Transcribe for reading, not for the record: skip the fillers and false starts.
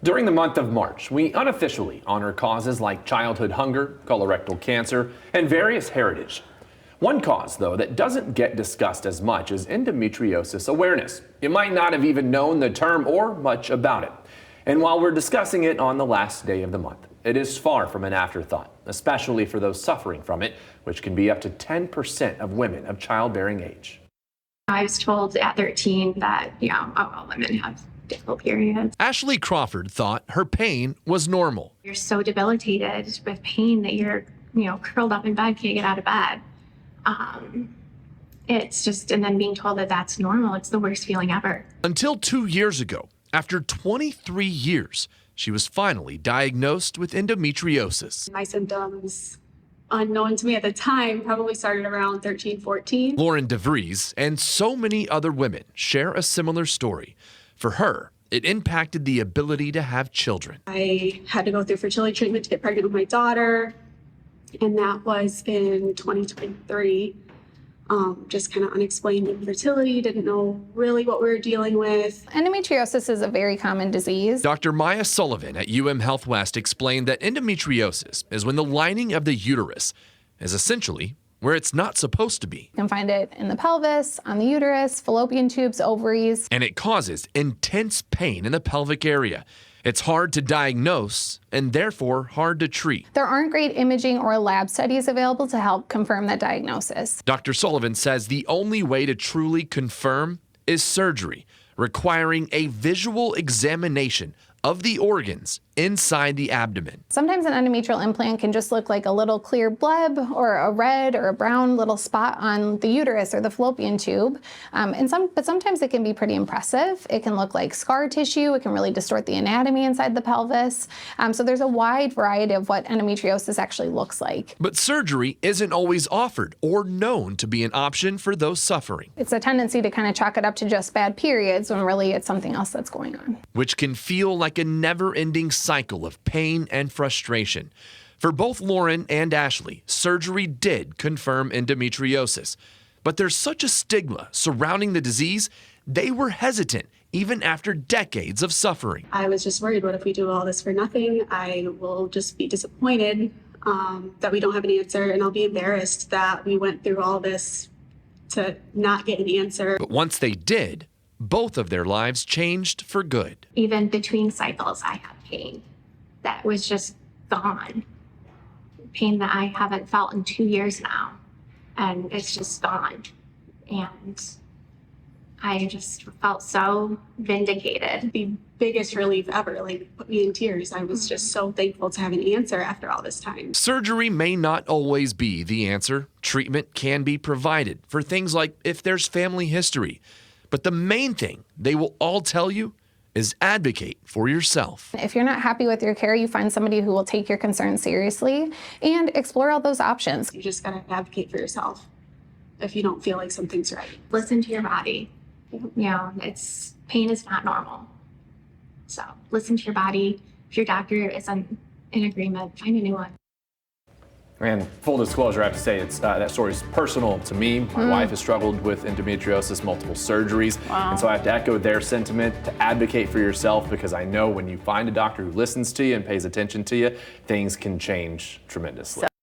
During the month of March, we unofficially honor causes like childhood hunger, colorectal cancer, and various heritage. One cause, though, that doesn't get discussed as much is endometriosis awareness. You might not have even known the term or much about it. And while we're discussing it on the last day of the month, it is far from an afterthought, especially for those suffering from it, which can be up to 10% of women of childbearing age. I was told at 13 that, all women have difficult periods. Ashley Crawford thought her pain was normal. You're so debilitated with pain that you're, curled up in bed, can't get out of bed. It's just, and then being told that that's normal, it's the worst feeling ever. Until 2 years ago, after 23 years, she was finally diagnosed with endometriosis. My symptoms, unknown to me at the time, probably started around 13, 14. Lauren DeVries and so many other women share a similar story. For her, it impacted the ability to have children. I had to go through fertility treatment to get pregnant with my daughter, and that was in 2023. Just kind of unexplained infertility, didn't know really what we were dealing with. Endometriosis is a very common disease. Dr. Maya Sullivan at Health West explained that endometriosis is when the lining of the uterus is essentially where it's not supposed to be. You can find it in the pelvis, on the uterus, fallopian tubes, ovaries. And it causes intense pain in the pelvic area. It's hard to diagnose and therefore hard to treat. There aren't great imaging or lab studies available to help confirm that diagnosis. Dr. Sullivan says the only way to truly confirm is surgery, requiring a visual examination of the organs inside the abdomen. Sometimes an endometrial implant can just look like a little clear bleb or a red or a brown little spot on the uterus or the fallopian tube. But sometimes it can be pretty impressive. It can look like scar tissue. It can really distort the anatomy inside the pelvis. So there's a wide variety of what endometriosis actually looks like. But surgery isn't always offered or known to be an option for those suffering. It's a tendency to kind of chalk it up to just bad periods when really it's something else that's going on. Which can feel like a never-ending cycle of pain and frustration. For both Lauren and Ashley, surgery did confirm endometriosis. But there's such a stigma surrounding the disease, they were hesitant even after decades of suffering. I was just worried, what if we do all this for nothing? I will just be disappointed that we don't have an answer, and I'll be embarrassed that we went through all this to not get an answer. But once they did, both of their lives changed for good. Even between cycles, I had pain that was just gone. Pain that I haven't felt in 2 years now, and it's just gone. And I just felt so vindicated. The biggest relief ever, put me in tears. I was just so thankful to have an answer after all this time. Surgery may not always be the answer. Treatment can be provided for things like if there's family history. But the main thing they will all tell you is advocate for yourself. If you're not happy with your care, you find somebody who will take your concerns seriously and explore all those options. You just gotta advocate for yourself if you don't feel like something's right. Listen to your body. Pain is not normal. So listen to your body. If your doctor isn't in agreement, find a new one. And full disclosure, I have to say that story is personal to me. My wife has struggled with endometriosis, multiple surgeries. Wow. And so I have to echo their sentiment to advocate for yourself, because I know when you find a doctor who listens to you and pays attention to you, things can change tremendously.